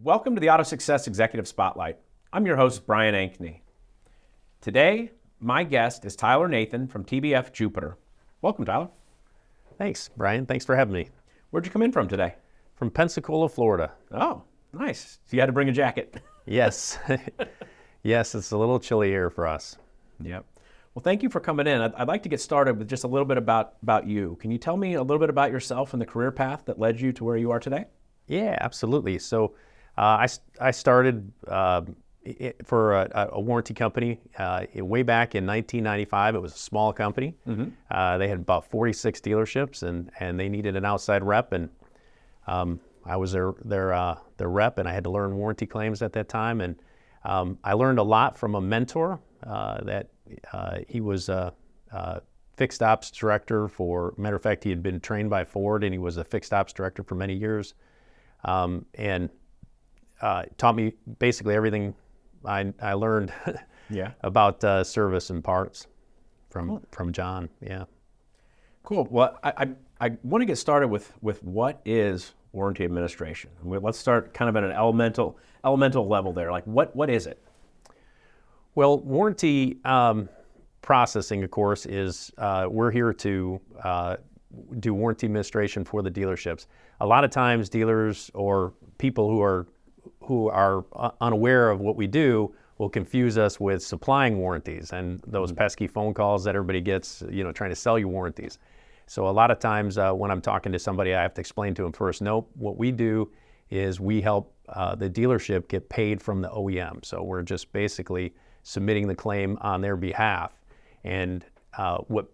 Welcome to the AutoSuccess Executive Spotlight. I'm your host, Brian Ankney. Today, my guest is Nathan from TBF Jupiter. Welcome, Tyler. Thanks, Brian. Thanks for having me. Where'd you come in from today? From Pensacola, Florida. Oh, nice. So you had to bring a jacket. Yes. Yes, it's a little chilly here for us. Yep. Well, thank you for coming in. I'd like to get started with just a little bit about you. Can you tell me a little bit about yourself and the career path that led you to where you are today? Yeah, absolutely. So I started for a warranty company way back in 1995. It was a small company. Mm-hmm. They had about 46 dealerships, and they needed an outside rep, and I was their rep, and I had to learn warranty claims at that time. And I learned a lot from a mentor that he was a fixed ops director for, matter of fact, he had been trained by Ford, and he was a fixed ops director for many years. And taught me basically everything I learned about service and parts from John. Yeah. Cool. Well, I want to get started with what is warranty administration. Let's start kind of at an elemental level there. Like what is it? Well, warranty processing, of course, is we're here to do warranty administration for the dealerships. A lot of times dealers or people who are unaware of what we do will confuse us with supplying warranties and those pesky phone calls that everybody gets, trying to sell you warranties. So a lot of times when I'm talking to somebody, I have to explain to them first, nope, what we do is we help the dealership get paid from the OEM. So we're just basically submitting the claim on their behalf. And what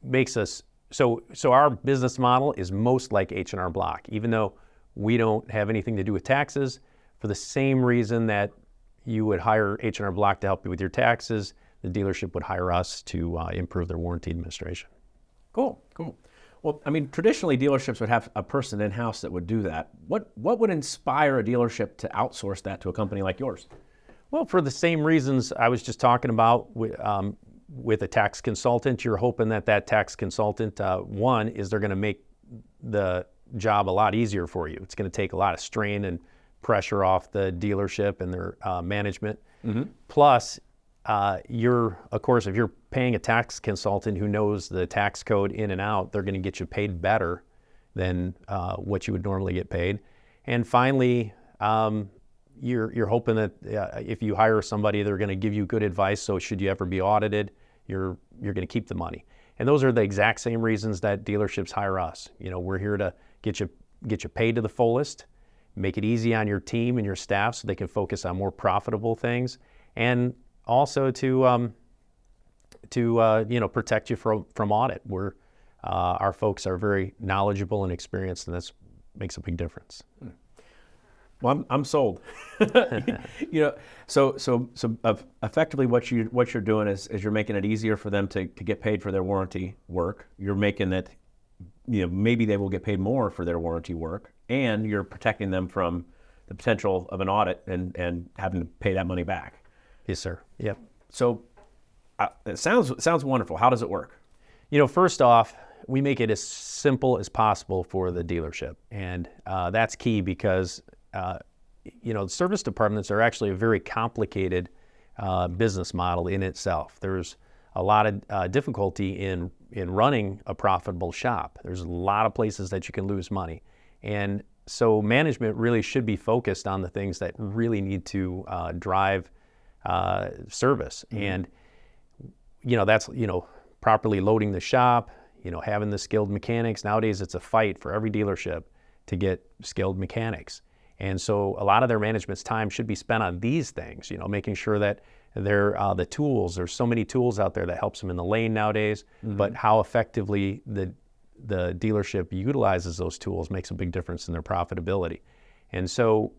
makes us so our business model is most like H&R Block, even though we don't have anything to do with taxes. For the same reason that you would hire H&R Block to help you with your taxes, the dealership would hire us to improve their warranty administration. Cool. Well, I mean, traditionally dealerships would have a person in-house that would do that. What would inspire a dealership to outsource that to a company like yours? Well, for the same reasons I was just talking about with a tax consultant. You're hoping that tax consultant, one, is they're going to make the job a lot easier for you. It's going to take a lot of strain and pressure off the dealership and their management. Mm-hmm. Plus, of course, if you're paying a tax consultant who knows the tax code in and out, they're going to get you paid better than what you would normally get paid. And finally, you're hoping that if you hire somebody, they're going to give you good advice. So should you ever be audited, you're going to keep the money. And those are the exact same reasons that dealerships hire us. We're here to get you paid to the fullest, make it easy on your team and your staff so they can focus on more profitable things, and also to protect you from audit. Our folks are very knowledgeable and experienced, and that makes a big difference. Well, I'm sold. So effectively, what you're doing is you're making it easier for them to get paid for their warranty work. You're making it, maybe they will get paid more for their warranty work, and you're protecting them from the potential of an audit and having to pay that money back. Yes, sir. Yep. So it sounds wonderful. How does it work? First off, we make it as simple as possible for the dealership, and that's key because the service departments are actually a very complicated business model in itself. There's a lot of difficulty in running a profitable shop. There's a lot of places that you can lose money. And so management really should be focused on the things that really need to drive service. Mm-hmm. And, that's, properly loading the shop, having the skilled mechanics. Nowadays, it's a fight for every dealership to get skilled mechanics. And so a lot of their management's time should be spent on these things, making sure that they're the tools. There's so many tools out there that helps them in the lane nowadays, mm-hmm. but how effectively the dealership utilizes those tools makes a big difference in their profitability. And so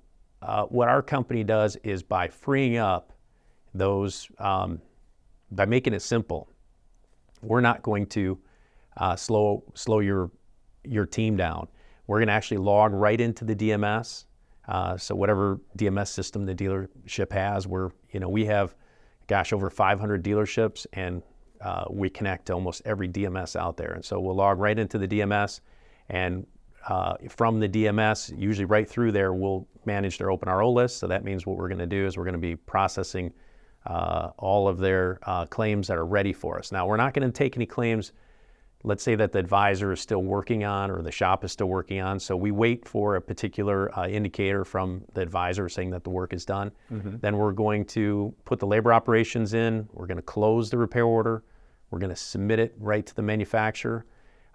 what our company does is by freeing up those, by making it simple, we're not going to slow your team down. We're going to actually log right into the DMS. So whatever DMS system the dealership has, we have, over 500 dealerships, and we connect to almost every DMS out there. And so we'll log right into the DMS, and from the DMS, usually right through there, we'll manage their open RO list. So that means what we're going to do is we're going to be processing all of their claims that are ready for us. Now, we're not going to take any claims, let's say that the advisor is still working on or the shop is still working on. So we wait for a particular indicator from the advisor saying that the work is done. Then we're going to put the labor operations in. We're going to close the repair order. We're going to submit it right to the manufacturer.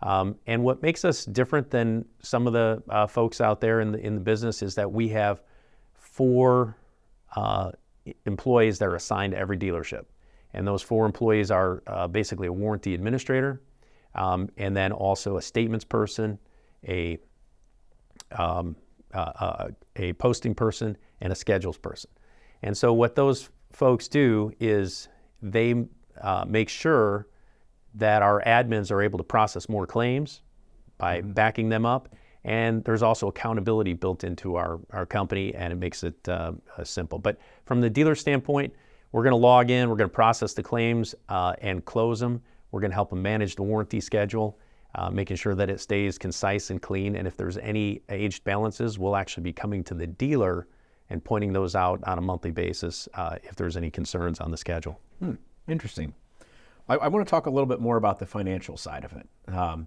And what makes us different than some of the folks out there in the business is that we have 4 employees that are assigned to every dealership. And those 4 employees are basically a warranty administrator, and then also a statements person, a posting person, and a schedules person. And so what those folks do is they make sure that our admins are able to process more claims by backing them up. And there's also accountability built into our company, and it makes it simple. But from the dealer standpoint, we're going to log in, we're going to process the claims and close them. We're going to help them manage the warranty schedule, making sure that it stays concise and clean. And if there's any aged balances, we'll actually be coming to the dealer and pointing those out on a monthly basis if there's any concerns on the schedule. Interesting. I want to talk a little bit more about the financial side of it. I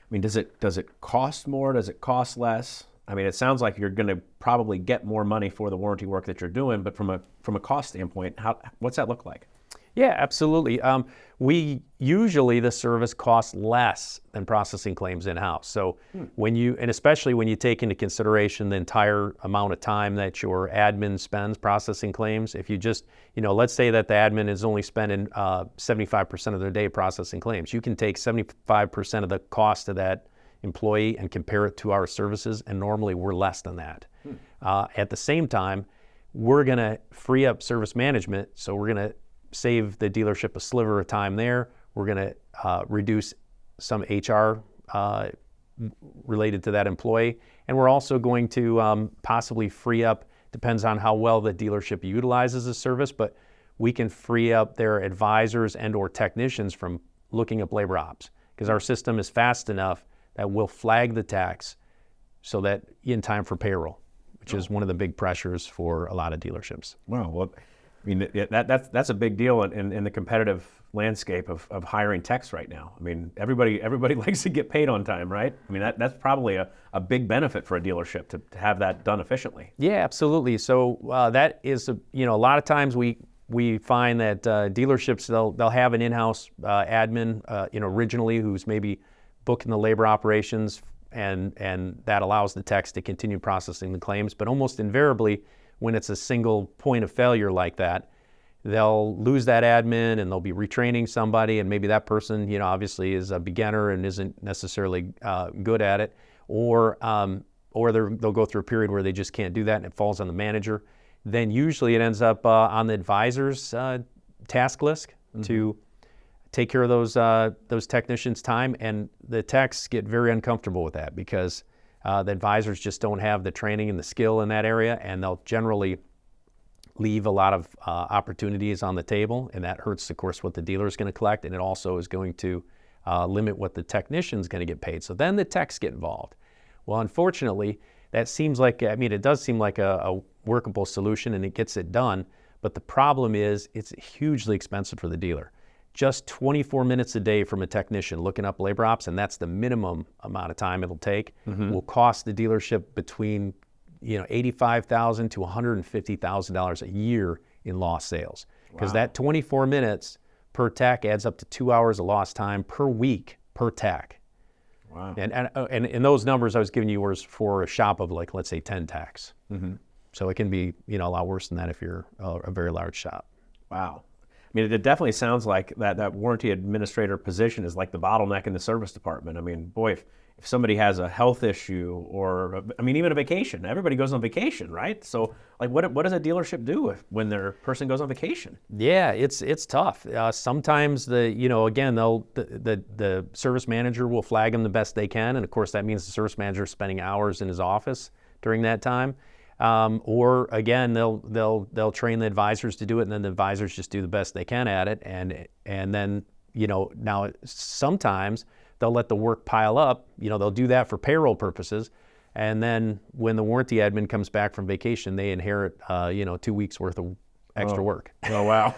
mean, does it cost more? Does it cost less? I mean, it sounds like you're going to probably get more money for the warranty work that you're doing, but from a cost standpoint, what's that look like? Yeah, absolutely. Usually the service costs less than processing claims in-house. So and especially when you take into consideration the entire amount of time that your admin spends processing claims, if you just, let's say that the admin is only spending 75% of their day processing claims, you can take 75% of the cost of that employee and compare it to our services, and normally we're less than that. At the same time, we're going to free up service management, so we're going to save the dealership a sliver of time there. We're going to reduce some HR related to that employee. And we're also going to possibly free up, depends on how well the dealership utilizes the service, but we can free up their advisors and or technicians from looking up labor ops, because our system is fast enough that we'll flag the tax so that in time for payroll, which is one of the big pressures for a lot of dealerships. Wow. Well, I mean, that's a big deal in the competitive landscape of hiring techs right now. I mean, everybody likes to get paid on time, right? I mean, that's probably a big benefit for a dealership to have that done efficiently. Yeah, absolutely. So that is, a lot of times we find that dealerships, they'll have an in-house admin, originally who's maybe booking the labor operations, and that allows the techs to continue processing the claims. But almost invariably, when it's a single point of failure like that, they'll lose that admin and they'll be retraining somebody, and maybe that person, obviously is a beginner and isn't necessarily good at it, or they'll go through a period where they just can't do that and it falls on the manager. Then usually it ends up on the advisor's task list to take care of those technicians' time, and the techs get very uncomfortable with that because the advisors just don't have the training and the skill in that area, and they'll generally leave a lot of opportunities on the table, and that hurts, of course, what the dealer is going to collect, and it also is going to limit what the technician is going to get paid. So then the techs get involved. Well, unfortunately, that seems like, it does seem like a workable solution, and it gets it done, but the problem is it's hugely expensive for the dealer. Just 24 minutes a day from a technician looking up labor ops, and that's the minimum amount of time it'll take, will cost the dealership between $85,000 to $150,000 a year in lost sales. Because that 24 minutes per tech adds up to 2 hours of lost time per week per tech. Wow. And in those numbers I was giving you was for a shop of, like, let's say 10 techs. So it can be a lot worse than that if you're a very large shop. Wow. I mean, it definitely sounds like that warranty administrator position is like the bottleneck in the service department. I mean, boy, if somebody has a health issue or, even a vacation, everybody goes on vacation, right? So, like, what does a dealership do when their person goes on vacation? Yeah, it's tough. Sometimes the service manager will flag them the best they can, and of course that means the service manager is spending hours in his office during that time. Or again, they'll train the advisors to do it, and then the advisors just do the best they can at it. And then, now sometimes they'll let the work pile up. They'll do that for payroll purposes. And then when the warranty admin comes back from vacation, they inherit, 2 weeks worth of extra work. Oh, wow.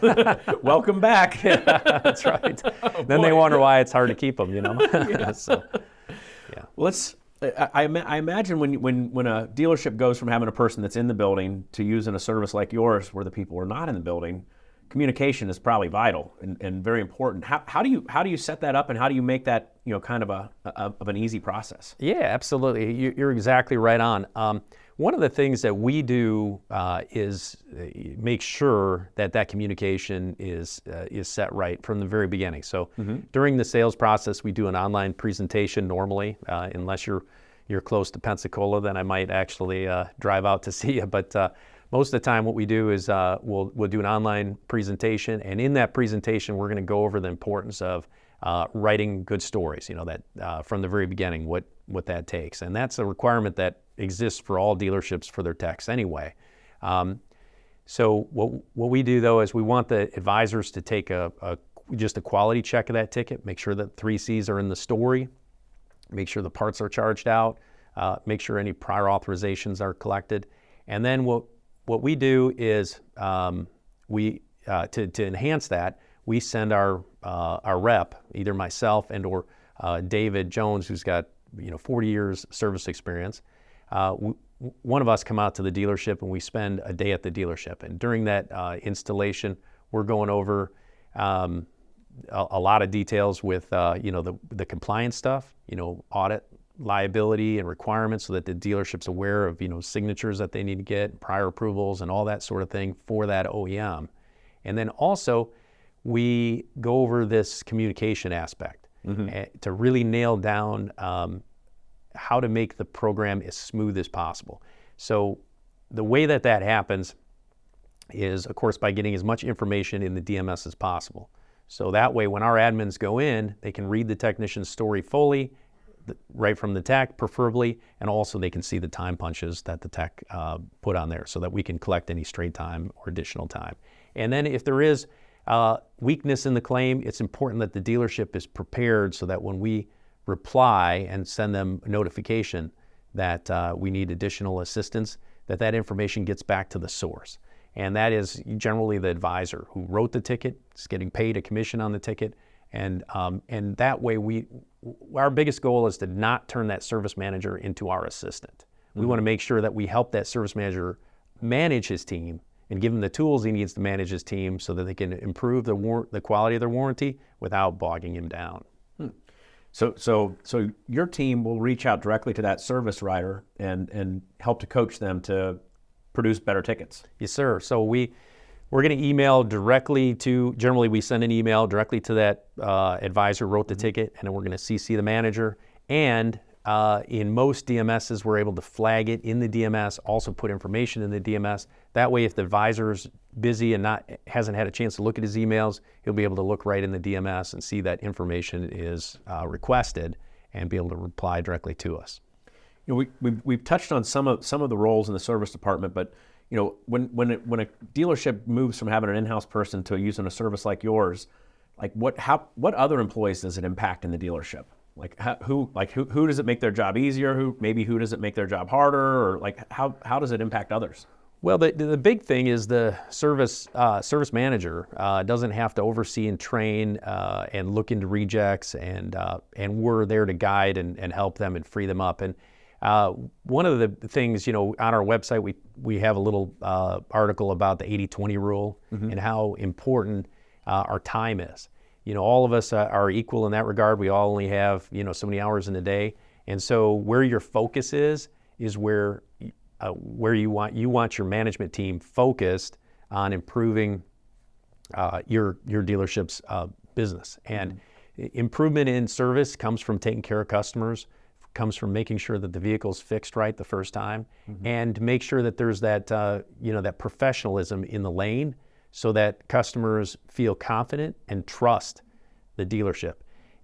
Welcome back. Yeah, that's right. Then they wonder why it's hard to keep them, Yeah. So, yeah. I imagine when a dealership goes from having a person that's in the building to using a service like yours where the people are not in the building, communication is probably vital and very important. How do you set that up, and how do you make that kind of an easy process? Yeah, absolutely. You're exactly right on. One of the things that we do is make sure that communication is set right from the very beginning. So during the sales process, we do an online presentation normally, unless you're close to Pensacola, then I might actually drive out to see you. But most of the time what we do is we'll do an online presentation, and in that presentation we're going to go over the importance of writing good stories, that from the very beginning, what that takes. And that's a requirement that exists for all dealerships for their techs anyway. So what we do though is we want the advisors to take just a quality check of that ticket, make sure that 3 C's are in the story, make sure the parts are charged out, make sure any prior authorizations are collected. And then what we do is to enhance that, we send our rep, either myself and or David Jones, who's got 40 years service experience. One of us come out to the dealership and we spend a day at the dealership. And during that installation, we're going over a lot of details with the compliance stuff, audit liability and requirements, so that the dealership's aware of signatures that they need to get, prior approvals, and all that sort of thing for that OEM. And then also we go over this communication aspect to really nail down how to make the program as smooth as possible. So the way that happens is, of course, by getting as much information in the DMS as possible. So that way, when our admins go in, they can read the technician's story fully, right from the tech, preferably, and also they can see the time punches that the tech put on there, so that we can collect any straight time or additional time. And then if there is weakness in the claim, it's important that the dealership is prepared, so that when we reply and send them a notification that we need additional assistance, that information gets back to the source. And that is generally the advisor who wrote the ticket, is getting paid a commission on the ticket. And that way our biggest goal is to not turn that service manager into our assistant. We want to make sure that we help that service manager manage his team and give him the tools he needs to manage his team, so that they can improve the quality of their warranty without bogging him down. So your team will reach out directly to that service writer and help to coach them to produce better tickets. Yes, sir. So we're going to email directly to, generally we send an email directly to that advisor who wrote the ticket, and then we're going to CC the manager. And in most DMSs, we're able to flag it in the DMS, also put information in the DMS. That way, if the advisor's busy and hasn't had a chance to look at his emails, he'll be able to look right in the DMS and see that information is requested and be able to reply directly to us. We've touched on some of the roles in the service department, but when a dealership moves from having an in-house person to using a service like yours, what other employees does it impact in the dealership? Who does it make their job easier? Who does it make their job harder? Or how does it impact others? Well, the big thing is the service manager doesn't have to oversee and train and look into rejects, and we're there to guide and help them and free them up. And one of the things, on our website, we have a little article about the 80-20 rule and how important our time is. All of us are equal in that regard. We all only have, so many hours in a day. And so where your focus is where you want your management team focused on improving your dealership's business. And improvement in service comes from taking care of customers, comes from making sure that the vehicle's fixed right the first time, and make sure that there's that that professionalism in the lane, so that customers feel confident and trust the dealership.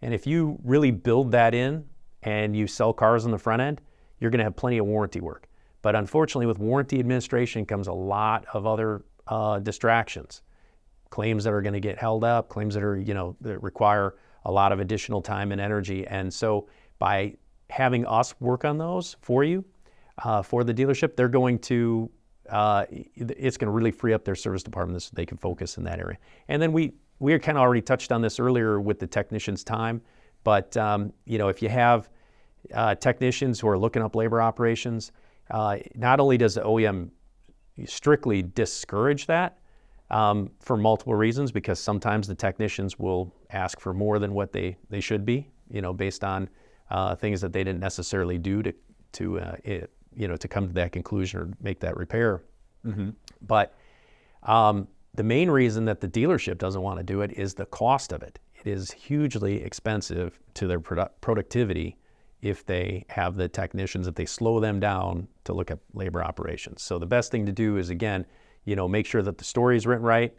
And if you really build that in and you sell cars on the front end, you're going to have plenty of warranty work. But unfortunately, with warranty administration comes a lot of other distractions. Claims that are going to get held up, claims that are, that require a lot of additional time and energy. And so by having us work on those for you, for the dealership, they're going to, it's going to really free up their service department so they can focus in that area. And then we kind of already touched on this earlier with the technicians' time, but if you have technicians who are looking up labor operations, not only does the OEM strictly discourage that for multiple reasons, because sometimes the technicians will ask for more than what they should be, based on things that they didn't necessarily do to come to that conclusion or make that repair. Mm-hmm. But the main reason that the dealership doesn't want to do it is the cost of it. It is hugely expensive to their productivity if they have the technicians, if they slow them down to look at labor operations. So the best thing to do is, again, make sure that the story is written right,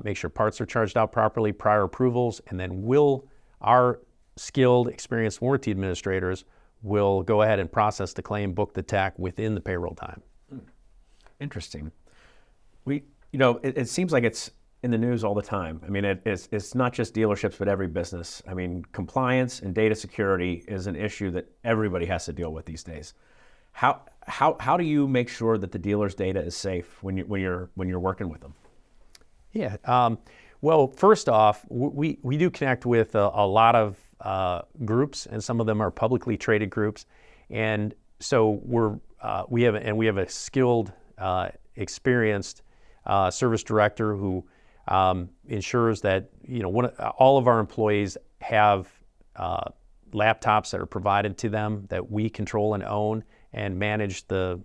make sure parts are charged out properly, prior approvals, and then our skilled, experienced warranty administrators will go ahead and process the claim, book the tech within the payroll time. Interesting. It seems like it's in the news all the time. I mean, it's not just dealerships, but every business. I mean, compliance and data security is an issue that everybody has to deal with these days. How do you make sure that the dealer's data is safe when you're working with them? Yeah. Well, first off, we do connect with a lot of groups, and some of them are publicly traded groups, and so we have a skilled, experienced service director who ensures that all of our employees have laptops that are provided to them that we control and own and manage the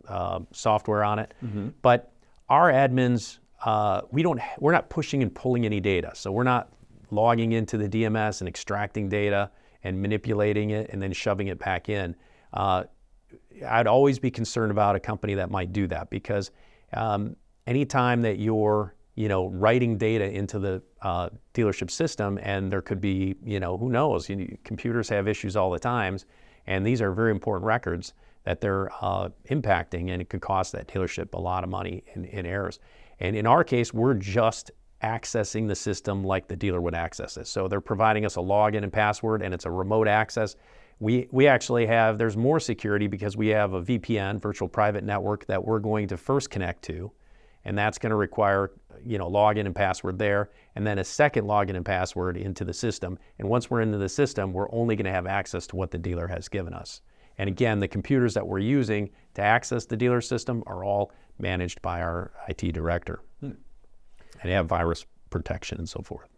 software on it. Mm-hmm. But our admins, we're not pushing and pulling any data, so we're not logging into the DMS and extracting data and manipulating it and then shoving it back in. I'd always be concerned about a company that might do that, because anytime that you're writing data into the dealership system, and there could be, who knows, computers have issues all the times, and these are very important records that they're impacting, and it could cost that dealership a lot of money in errors. And in our case, we're just accessing the system like the dealer would access it. So they're providing us a login and password, and it's a remote access. We actually have, there's more security because we have a VPN, virtual private network, that we're going to first connect to, and that's going to require, login and password there, and then a second login and password into the system. And once we're into the system, we're only going to have access to what the dealer has given us. And again, the computers that we're using to access the dealer system are all managed by our IT director. And have virus protection and so forth.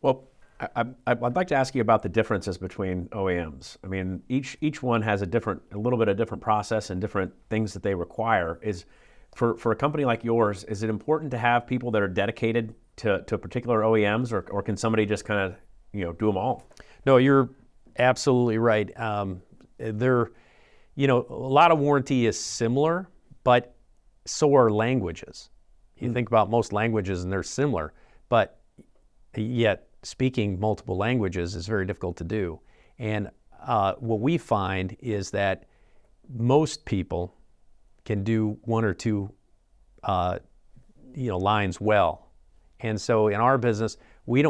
Well, I'd like to ask you about the differences between OEMs. I mean, each one has a little bit of different process and different things that they require. For a company like yours, is it important to have people that are dedicated to particular OEMs, or can somebody just kind of do them all? No, you're absolutely right. A lot of warranty is similar, but so are languages. You think about most languages and they're similar, but yet speaking multiple languages is very difficult to do. And what we find is that most people can do one or two lines well. And so in our business, we're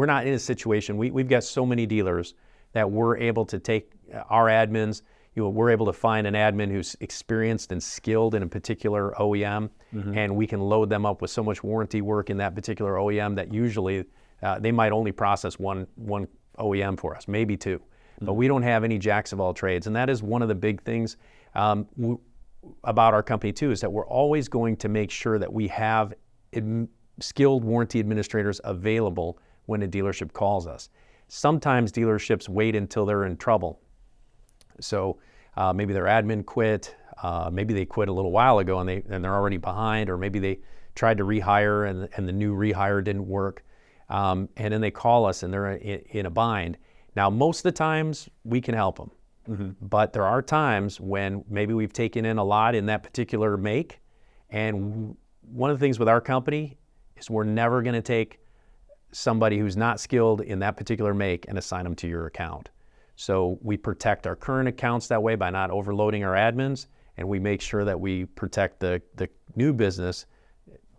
not in a situation, we've got so many dealers that we're able to take our admins, we're able to find an admin who's experienced and skilled in a particular OEM, mm-hmm. and we can load them up with so much warranty work in that particular OEM that usually they might only process one OEM for us, maybe two. Mm-hmm. But we don't have any jacks of all trades. And that is one of the big things about our company too, is that we're always going to make sure that we have skilled warranty administrators available when a dealership calls us. Sometimes dealerships wait until they're in trouble. So maybe their admin quit, maybe they quit a little while ago and they're already behind, or maybe they tried to rehire and the new rehire didn't work, and then they call us and they're in a bind. Now, most of the times we can help them, mm-hmm. but there are times when maybe we've taken in a lot in that particular make, and one of the things with our company is we're never going to take somebody who's not skilled in that particular make and assign them to your account. So we protect our current accounts that way by not overloading our admins, and we make sure that we protect the new business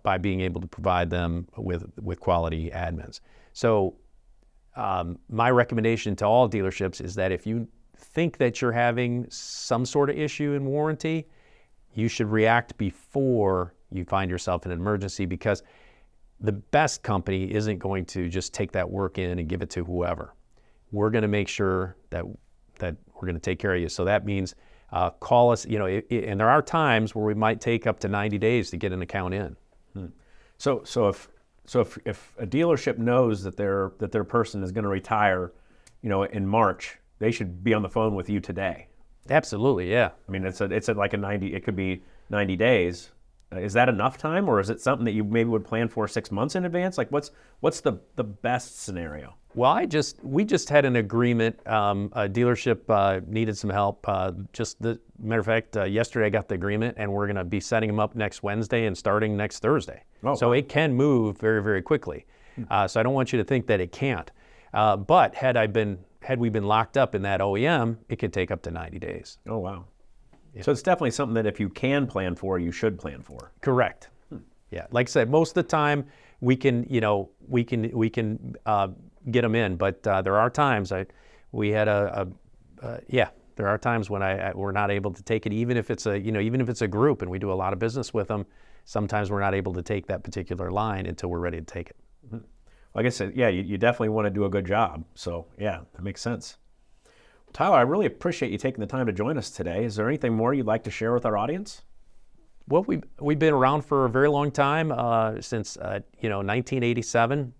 by being able to provide them with quality admins. So my recommendation to all dealerships is that if you think that you're having some sort of issue in warranty, you should react before you find yourself in an emergency, because the best company isn't going to just take that work in and give it to whoever. We're going to make sure that we're going to take care of you. So that means call us, and there are times where we might take up to 90 days to get an account in. So if a dealership knows that their person is going to retire, in March, they should be on the phone with you today. Absolutely, yeah. I mean, it's like it could be 90 days. Is that enough time, or is it something that you maybe would plan for 6 months in advance? Like, what's the best scenario? Well, we just had an agreement. A dealership needed some help. Matter of fact, yesterday I got the agreement, and we're going to be setting them up next Wednesday and starting next Thursday. Oh, so wow. it can move very, very quickly. So I don't want you to think that it can't. But had we been locked up in that OEM, it could take up to 90 days. Oh, wow. Yeah. So it's definitely something that if you can plan for, you should plan for. Correct. Yeah. Like I said, most of the time we can get them in, but there are times there are times when we're not able to take it, even if it's a group and we do a lot of business with them. Sometimes we're not able to take that particular line until we're ready to take it. Like I said, yeah, you definitely want to do a good job. So yeah, that makes sense. Tyler, I really appreciate you taking the time to join us today. Is there anything more you'd like to share with our audience? Well, we've been around for a very long time, since 1987,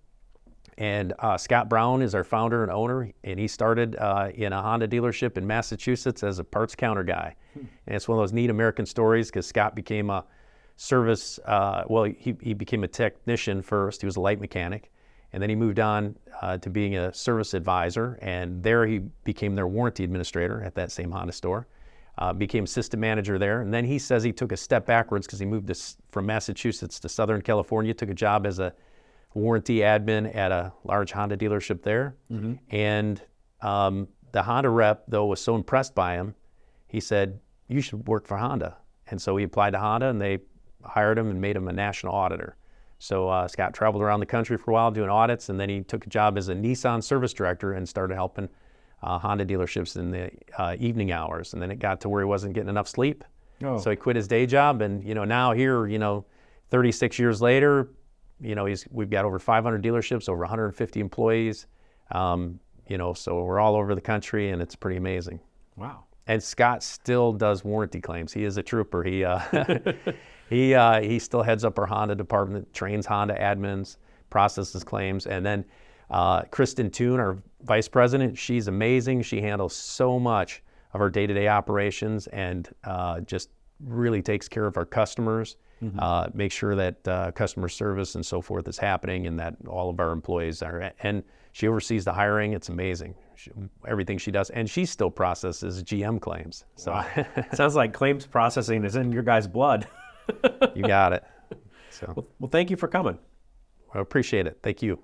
and Scott Brown is our founder and owner, and he started in a Honda dealership in Massachusetts as a parts counter guy. And it's one of those neat American stories, because Scott became a service. He became a technician first. He was a light mechanic. And then he moved on to being a service advisor, and there he became their warranty administrator at that same Honda store, became assistant manager there. And then he says he took a step backwards because he moved from Massachusetts to Southern California, took a job as a warranty admin at a large Honda dealership there. Mm-hmm. And the Honda rep, though, was so impressed by him, he said, "You should work for Honda." And so he applied to Honda, and they hired him and made him a national auditor. So Scott traveled around the country for a while doing audits, and then he took a job as a Nissan service director and started helping Honda dealerships in the evening hours. And then it got to where he wasn't getting enough sleep. Oh. So he quit his day job, and now here, 36 years later, we've got over 500 dealerships, over 150 employees. So we're all over the country, and it's pretty amazing. Wow. And Scott still does warranty claims. He is a trooper. He still heads up our Honda department, trains Honda admins, processes claims. And then Kristen Toon, our vice president, she's amazing. She handles so much of our day-to-day operations, and just really takes care of our customers, makes sure that customer service and so forth is happening, and that all of our employees are. And she oversees the hiring. It's amazing, everything she does. And she still processes GM claims. So wow. Sounds like claims processing is in your guys' blood. You got it. So. Well, thank you for coming. I appreciate it. Thank you.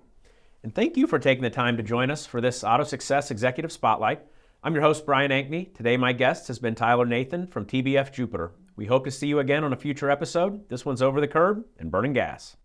And thank you for taking the time to join us for this AutoSuccess Executive Spotlight. I'm your host, Brian Ankney. Today, my guest has been Tyler Nathan from TBF Jupiter. We hope to see you again on a future episode. This one's Over the Curb and Burning Gas.